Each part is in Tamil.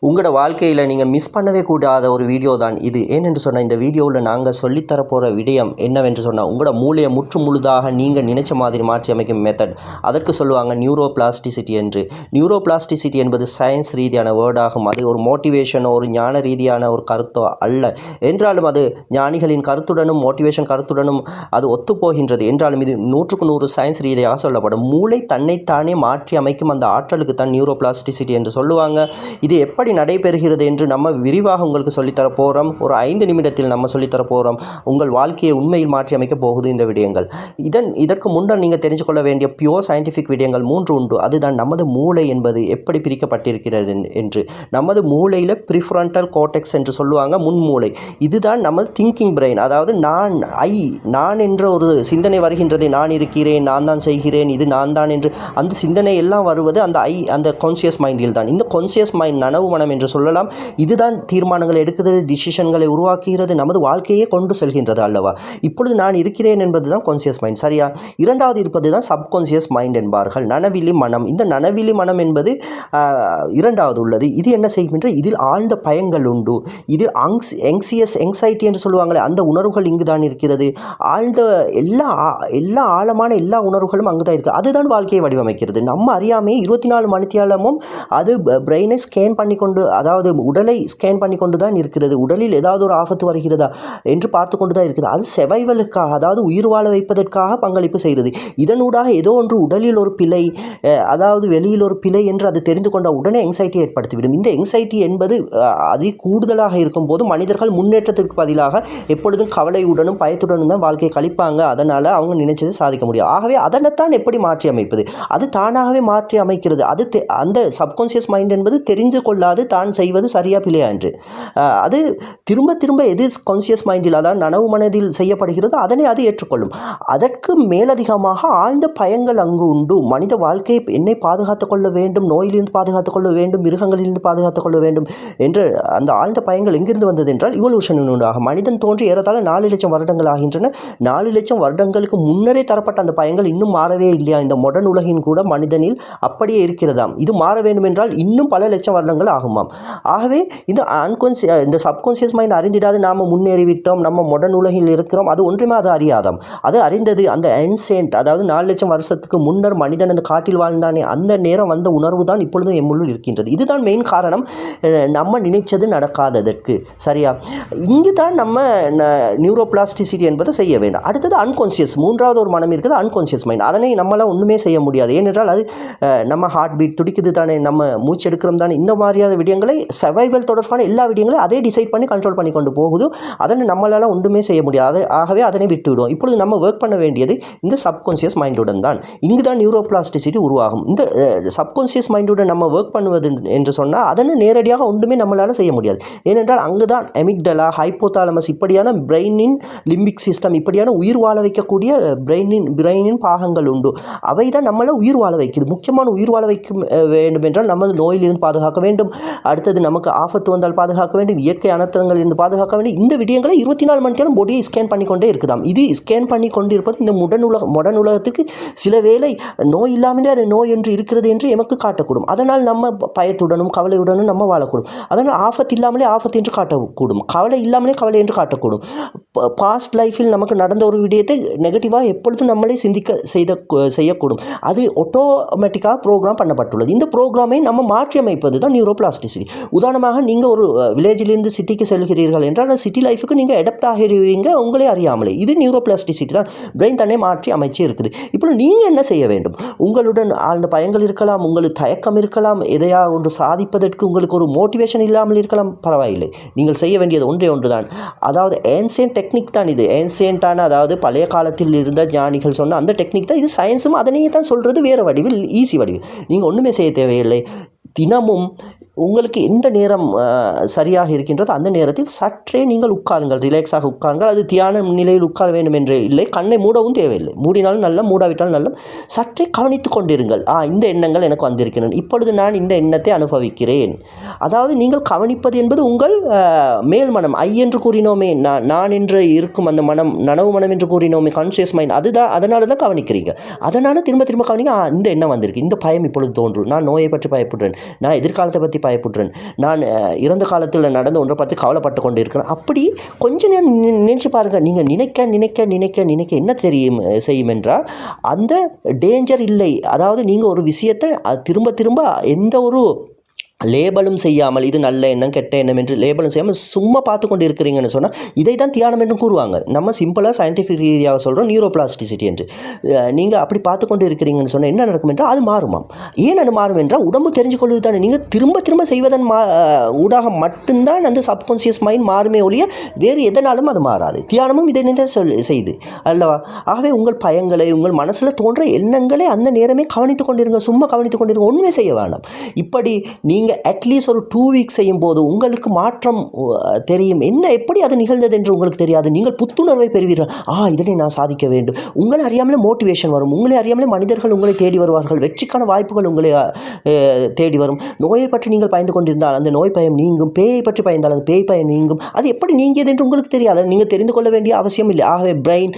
உங்களோட வாழ்க்கையில் நீங்கள் மிஸ் பண்ணவே கூடாத ஒரு வீடியோ தான் இது. ஏனென்று சொன்னால் இந்த வீடியோவில் நாங்கள் சொல்லித்தரப்போகிற விடயம் என்னவென்று சொன்னால் உங்களோட மூளையை முற்று முழுதாக நீங்கள் நினைச்ச மாதிரி மாற்றி அமைக்கும் மெத்தட். அதற்கு சொல்லுவாங்க நியூரோபிளாஸ்டிசிட்டி என்று. நியூரோபிளாஸ்டிசிட்டி என்பது சயின்ஸ் ரீதியான வேர்டாகும். அது ஒரு மோட்டிவேஷனோ ஒரு ஞான ரீதியான ஒரு கருத்தோ அல்ல. என்றாலும் அது ஞானிகளின் கருத்துடனும் மோட்டிவேஷன் கருத்துடனும் அது ஒத்துப்போகின்றது. என்றாலும் இது 100% சயின்ஸ் ரீதியாக சொல்லப்படும். மூளை தன்னைத்தானே மாற்றி அமைக்கும் அந்த ஆற்றலுக்கு தான் நியூரோபிளாஸ்டிசிட்டி என்று சொல்லுவாங்க. இது எப்படி நடைபெறுகிறது என்று நம்ம விரிவாக உங்களுக்கு சொல்லித்தர போகிறோம். ஒரு 5 நிமிடத்தில் நம்ம சொல்லித்தர போகிறோம். உங்கள் வாழ்க்கையை உண்மையில் மாற்றி அமைக்க போகுது இந்த விடயங்கள். இதற்கு முன்னர் நீங்கள் தெரிஞ்சு கொள்ள வேண்டிய பியூர் சயின்டிஃபிக் விடயங்கள் 3 உண்டு. அதுதான் நமது மூளை என்பது எப்படி பிரிக்கப்பட்டிருக்கிறது என்று. நமது மூளையில் ப்ரிஃப்ரண்டல் கோர்டெக்ஸ் என்று சொல்லுவாங்க, முன்மூளை. இதுதான் நமது திங்கிங் பிரெயின். அதாவது நான் என்ற ஒரு சிந்தனை வருகின்றது. நான் இருக்கிறேன், நான் தான் செய்கிறேன், இது நான் தான் என்று அந்த சிந்தனை எல்லாம் வருவது அந்த கான்சியஸ் மைண்டில் தான். இந்த கான்சியஸ் மைண்ட் நனவு மனம் என்று சொல்லலாம். இதுதான் தீர்மானங்களை எடுக்கிறது, டிசிஷன்களை உருவாக்குகிறது, நமது வாழ்க்கையே கொண்டு செல்கின்றது அல்லவா. இப்பொழுது நான் இருக்கிறேன் என்பது தான் கான்சியஸ் மைண்ட், சரியா. இரண்டாவது இருப்பது தான் சப்கான்சியஸ் மைண்ட் என்பார்கள், நனவிலி மனம். இந்த நனவிலி மனம் என்பது இரண்டாவது உள்ளது. இது என்ன செய்கின்ற, இதில் ஆழ்ந்த பயங்கள் உண்டு. இதில் எங்ஸைட்டி என்று சொல்லுவாங்களே, அந்த உணர்வுகள் இங்கு தான் இருக்கிறது. ஆழ்ந்த எல்லா ஆழமான எல்லா உணர்வுகளும் அங்கு தான் இருக்குது. அதுதான் வாழ்க்கையை வடிவமைக்கிறது. நம்ம அறியாமே 24 மணித்தியாலமும் அது பிரெயினை ஸ்கேன் பண்ணி கொண்டு, அதாவது உடலை ஸ்கேன் பண்ணி கொண்டு தான் இருக்கிறது. உடலில் ஏதாவது ஒரு ஆபத்து வருகிறதா என்று பார்த்து கொண்டு தான் இருக்குது. அது சர்வைவலுக்காக, அதாவது உயிர் வாழ வைப்பதற்காக பங்களிப்பு செய்கிறது. இதனூடாக ஏதோ ஒன்று உடலில் ஒரு பிழை, அதாவது வெளியில் ஒரு பிழை என்று அது தெரிந்து கொண்ட உடனே எங்ஸைட்டி ஏற்படுத்திவிடும். இந்த எங்ஸைட்டி என்பது அது கூடுதலாக இருக்கும் போது மனிதர்கள் முன்னேற்றத்திற்கு பதிலாக எப்பொழுதும் கவலையுடனும் பயத்துடனும் தான் வாழ்க்கையை கழிப்பாங்க. அதனால் அவங்க நினைச்சது சாதிக்க முடியும். ஆகவே அதனைத்தான் எப்படி மாற்றி அமைப்பது? அது தானாகவே மாற்றி அமைக்கிறது. அது அந்த சப்கான்சியஸ் மைண்ட் என்பது தெரிந்து கொள்ளாது தான் செய்வது சரியா பிழையா என்று. அது திரும்ப திரும்ப எது கான்சியஸ் மைண்டில், அதாவது நனவு மனதில் செய்யப்படுகிறதோ அதனை அது ஏற்றுக்கொள்ளும். அதற்கு மேலதிகமாக ஆழ்ந்த பயங்கள் அங்கு உண்டு. மனித வாழ்க்கையை என்னை பாதுகாத்துக் கொள்ள வேண்டும், நோயிலிருந்து பாதுகாத்துக் கொள்ள வேண்டும், மிருகங்களிலிருந்து பாதுகாத்துக் கொள்ள வேண்டும் என்று அந்த ஆழ்ந்த பயங்கள் எங்கிருந்து வந்தது என்றால் இவல்யூஷனுடாக. மனிதன் தோன்றி ஏறத்தாழ 4 லட்சம் வருடங்கள் ஆகின்றன. 4 லட்சம் வருடங்களுக்கு முன்னரே தரப்பட்ட அந்த பயங்கள் இன்னும் மாறவே இல்லையா. இந்த மாடர்ன் உலகின் கூட மனிதனில் அப்படியே இருக்கிறதாம். இது மாற வேண்டும் என்றால் இன்னும் பல லட்சம் வருடங்கள் ஆகுமாம். ஆகவே இந்த சப்கான்சியஸ் மைண்ட் அறிந்திடாது நாம் முன்னேறிவிட்டோம், நம்ம மாடர்ன் உலகில் இருக்கிறோம், அது ஒன்றுமே அது அறியாதாம். அது அறிந்தது அந்த ஏன்சியன்ட், அதாவது 4 லட்சம் வருஷத்துக்கு முன்னர் மனிதன் அந்த காட்டில் வாழ்ந்தானே, அந்த நேரம் வந்த உணர்வு தான் இப்பொழுதும் எம்முள்ளுள் இருக்கின்றது. இதுதான் மெயின் காரணம் நம்ம நினைச்சது நடக்காததற்கு, சரியா. இங்கு தான் நம்ம நியூரோபிளாஸ்டிசிட்டி என்பதை செய்ய வேண்டும். அடுத்தது அன்கான்சியஸ், மூன்றாவது ஒரு மனம் இருக்குது, அன்கான்சியஸ் மைண்ட். அதனை நம்மளால் ஒன்றுமே செய்ய முடியாது. ஏனென்றால் அது நம்ம ஹார்ட் பீட் துடிக்குது தானே, நம்ம மூச்சு எடுக்கிறோம் தானே, இந்த மாதிரியான விடயங்களை சர்வைவல் தொடர்பான எல்லா விடயங்களையும் அதே டிசைட் பண்ணி கண்ட்ரோல் பண்ணி கொண்டு போகுது. அதனை நம்மளால் ஒன்றுமே செய்ய முடியாது. ஆகவே அதனை விட்டுவிடும். இப்பொழுது நம்ம ஒர்க் பண்ண வேண்டியது இந்த சப்கான்சியஸ் மைண்டுடன் தான். இங்கு தான் நியூரோபிளாஸ்டிசிட்டி உருவாகும். இந்த சப்கான்சியஸ் மைண்டுடன் நம்ம ஒர்க் பண்ணுவது என்று சொன்னால் அதனை நேரடியாக ஒன்றுமே நம்மளால் செய்ய முடியாது. ஏனென்றால் அங்கு தான் எமிக்டலா, ஹைப்போதாலமஸ், இப்படியான பிரெயினின் லிம்பிக் சிஸ்டம், இப்படியான உயிர் வாழ வைக்கக்கூடிய பிரெயினின் பாகங்கள் உண்டு. அவை தான் நம்மளை உயிர் வாழ வைக்குது. முக்கியமான உயிர் வாழ வைக்க வேண்டும் என்றால் நமது நோயிலிருந்து பாதுகாக்க வேண்டும். அடுத்தது நமக்கு ஆபத்து வந்தால் பாதுகாக்க வேண்டும், இயற்கை அனர்த்தங்கள் இருந்து பாதுகாக்க வேண்டும். இந்த விடயங்களை 24 மணி நேரம் பாடியை ஸ்கேன் பண்ணி கொண்டே இருக்குதாம். இது ஸ்கேன் பண்ணி கொண்டு இருப்பது இந்த மாடர்ன் உலகத்துக்கு சில வேளை நோய் இல்லாமலே அது நோய் என்று இருக்கிறது என்று எமக்கு காட்டக்கூடும். அதனால் நம்ம பயத்துடனும் கவலையுடனும் நம்ம வாழக்கூடும். அதனால் ஆபத்து இல்லாமலே ஆபத்து என்று காட்டக்கூடும், கவலை இல்லாமலே கவலை என்று காட்டக்கூடும். பாஸ்ட் லைஃப்பில் நமக்கு நடந்த ஒரு விடயத்தை நெகட்டிவாக எப்பொழுதும் நம்மளே சிந்திக்க செய்யக்கூடும். அது ஆட்டோமேட்டிக்காக ப்ரோக்ராம் பண்ணப்பட்டுள்ளது. இந்த ப்ரோக்ராமை நம்ம மாற்றி அமைப்பது தான் நியூரோபிளாஸ்டிசிட்டி. உதாரணமாக நீங்கள் ஒரு வில்லேஜிலிருந்து சிட்டிக்கு செல்கிறீர்கள் என்றால் அந்த சிட்டி லைஃபுக்கு நீங்கள் அடாப்ட் ஆகிறீங்க உங்களே அறியாமலே. இது நியூரோபிளாஸ்டிசிட்டி தான். பிரெயின் தன்னை மாற்றி அமைச்சு இருக்குது. இப்போ நீங்கள் என்ன செய்ய வேண்டும்? உங்களுடன் ஆழ்ந்த பயங்கள் இருக்கலாம், உங்களுக்கு தயக்கம் இருக்கலாம், எதையா ஒன்று சாதிப்பதற்கு உங்களுக்கு ஒரு மோட்டிவேஷன் இல்லாமல் இருக்கலாம், பரவாயில்லை. நீங்கள் செய்ய வேண்டியது ஒன்றே ஒன்று தான். அதாவது ஏன்சியன்ட் டெக்னிக் தான் இது. ஏன்சியன்ட்டான, அதாவது பழைய காலத்தில் இருந்த ஞானிகள் சொன்ன அந்த டெக்னிக் தான் இது. சயின்ஸும் அதனையே தான் சொல்கிறது, வேறு வடிவில், ஈஸி வடிவில். நீங்கள் ஒன்றுமே செய்ய தேவையில்லை. தினமும் உங்களுக்கு எந்த நேரம் சரியாக இருக்கின்றதோ அந்த நேரத்தில் சற்றே நீங்கள் உட்காருங்கள், ரிலாக்ஸாக உட்காருங்கள். அது தியான நிலையில் உட்கார வேண்டும் என்று இல்லை, கண்ணை மூடவும் தேவையில்லை. மூடினாலும் நல்ல, மூடாவிட்டாலும் நல்ல. சற்றே கவனித்து கொண்டிருங்கள். இந்த எண்ணங்கள் எனக்கு வந்திருக்கின்றன, இப்பொழுது நான் இந்த எண்ணத்தை அனுபவிக்கிறேன். அதாவது நீங்கள் கவனிப்பது என்பது உங்கள் மேல் மனம். ஐ என்று கூறினோமே, நான் என்று இருக்கும் அந்த மனம், நனவு மனம் என்று கூறினோமே, கான்சியஸ் மைண்ட், அதுதான். அதனால தான் கவனிக்கிறீங்க. அதனால் திரும்ப திரும்ப கவனிங்க. இந்த எண்ணம் வந்திருக்கு, இந்த பயம் இப்பொழுது தோன்றும், நான் நோயை பற்றி பயப்படுறேன், நான் எதிர்காலத்தை பற்றி பயப்படுறேன், நான் இறந்த காலத்தில் நடந்த ஒன்றை பற்றி கவலைப்பட்டு கொண்டு இருக்கிறேன். அப்படி கொஞ்ச நேரம் நினைச்சு பாருங்கள். நீங்கள் நினைக்க நினைக்க நினைக்க நினைக்க என்ன செய்யும் என்றால் அந்த டேஞ்சர் இல்லை. அதாவது நீங்கள் ஒரு விஷயத்தை திரும்ப திரும்ப எந்த ஒரு லேபலும் செய்யாமல் இது நல்ல எண்ணம் கெட்ட எண்ணம் என்று லேபலும் செய்யாமல் சும்மா பார்த்து கொண்டு இருக்கிறீங்கன்னு சொன்னால் இதை தான் தியானம் என்று கூறுவாங்க. நம்ம சிம்பிளாக சயின்டிஃபிக் ரீதியாக சொல்கிறோம் நியூரோபிளாஸ்டிசிட்டி என்று. நீங்கள் அப்படி பார்த்து கொண்டு இருக்கிறீங்கன்னு சொன்னால் என்ன நடக்கும் என்றால் அது மாறுமாம். ஏன் அது மாறும் என்றால் உடம்பு தெரிஞ்சு கொள்வது தானே. நீங்கள் திரும்ப திரும்ப செய்வதன் ஊடாக மட்டும்தான் அந்த சப்கான்சியஸ் மைண்ட் மாறுமே ஒழிய வேறு எதனாலும் அது மாறாது. தியானமும் இதை செய்து அல்லவா. ஆகவே உங்கள் பயங்களை உங்கள் மனசில் தோன்ற எண்ணங்களை அந்த நேரமே கவனித்து கொண்டிருங்க. சும்மா கவனித்து கொண்டிருங்க, ஒன்றுமே செய்ய வேண்டாம். இப்படி நீங்கள் அட்லீஸ்ட் ஒரு 2 வீக்ஸ் செய்யும் போது உங்களுக்கு மாற்றம் தெரியும். என்ன எப்படி அது நிகழ்ந்தது என்று உங்களுக்கு தெரியாது. நீங்கள் புத்துணர்வை பெறுவீர்கள். இதனை நான் சாதிக்க வேண்டும். உங்களை அறியாமலே மோட்டிவேஷன் வரும். உங்களை அறியாமலே மனிதர்கள் உங்களை தேடி வருவார்கள். வெற்றிக்கான வாய்ப்புகள் உங்களை தேடி வரும். நோயை பற்றி நீங்கள் பயந்து கொண்டிருந்தால் அந்த நோய் பயம் நீங்கும். பேயை பற்றி பயந்தால் அந்த பேய் பயம் நீங்கும். அது எப்படி நீங்கியது என்று உங்களுக்கு தெரியாது. நீங்கள் தெரிந்து கொள்ள வேண்டிய அவசியம் இல்லை. ஆகவே பிரெயின்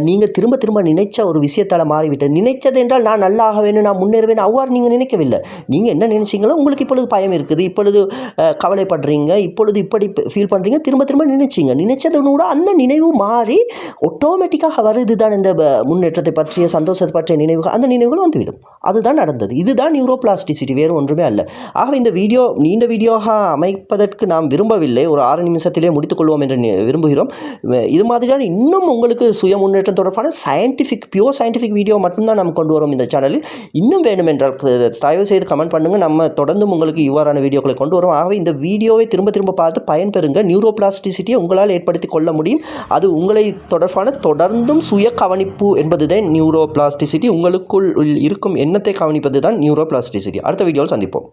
நீங்கள் திரும்ப திரும்ப நினைச்ச ஒரு விஷயத்தால் மாறிவிட்டது. நினைச்சது என்றால் நான் நல்லா ஆக வேண்டும், நான் முன்னேறுவேன், அவ்வாறு நீங்கள் நினைக்கவில்லை. நீங்கள் என்ன நினைச்சீங்களோ உங்களுக்கு இப்பொழுது பயம் இருக்குது, இப்பொழுது கவலைப்படுறீங்க, இப்பொழுது இப்படி ஃபீல் பண்ணுறீங்க, திரும்ப திரும்ப நினைச்சதனோட அந்த நினைவு மாறி ஆட்டோமேட்டிக்காக வருது தான் இந்த முன்னேற்றத்தை பற்றிய சந்தோஷத்தை பற்றிய நினைவுகள். அந்த நினைவுகள் வந்துவிடும். அதுதான் நடந்தது. இதுதான் நியூரோபிளாஸ்டிசிட்டி, வேறு ஒன்றுமே அல்ல. ஆக இந்த வீடியோ நீண்ட வீடியோவாக அமைப்பதற்கு நாம் விரும்பவில்லை. ஒரு 6 நிமிஷத்திலே முடித்துக்கொள்வோம் என்று விரும்புகிறோம். இது மாதிரியான இன்னும் உங்களுக்கு சுய முன்னேற்றம் தொடர்பான பியூர் சயின்டிஃபிக் வீடியோ மட்டும்தான் நாம் கொண்டு வரோம் இந்த சேனலில். இன்னும் வேணும் என்றால் தயவு செய்து கமெண்ட் பண்ணுங்கள். நம்ம தொடர்ந்தும் உங்களுக்கு இவ்வாறான வீடியோக்களை கொண்டு வரும். ஆகவே இந்த வீடியோவை திரும்ப திரும்ப பார்த்து பயன்பெறுங்க. நியூரோபிளாஸ்டிசிட்டியை உங்களால் ஏற்படுத்தி கொள்ள முடியும். அது உங்களை தொடர்பான தொடர்ந்தும் சுய கவனிப்பு என்பதுதான் நியூரோபிளாஸ்டிசிட்டி. உங்களுக்குள் இருக்கும் எண்ணத்தை கவனிப்பது தான் நியூரோபிளாஸ்டிசிட்டி. அடுத்த வீடியோவில் சந்திப்போம்.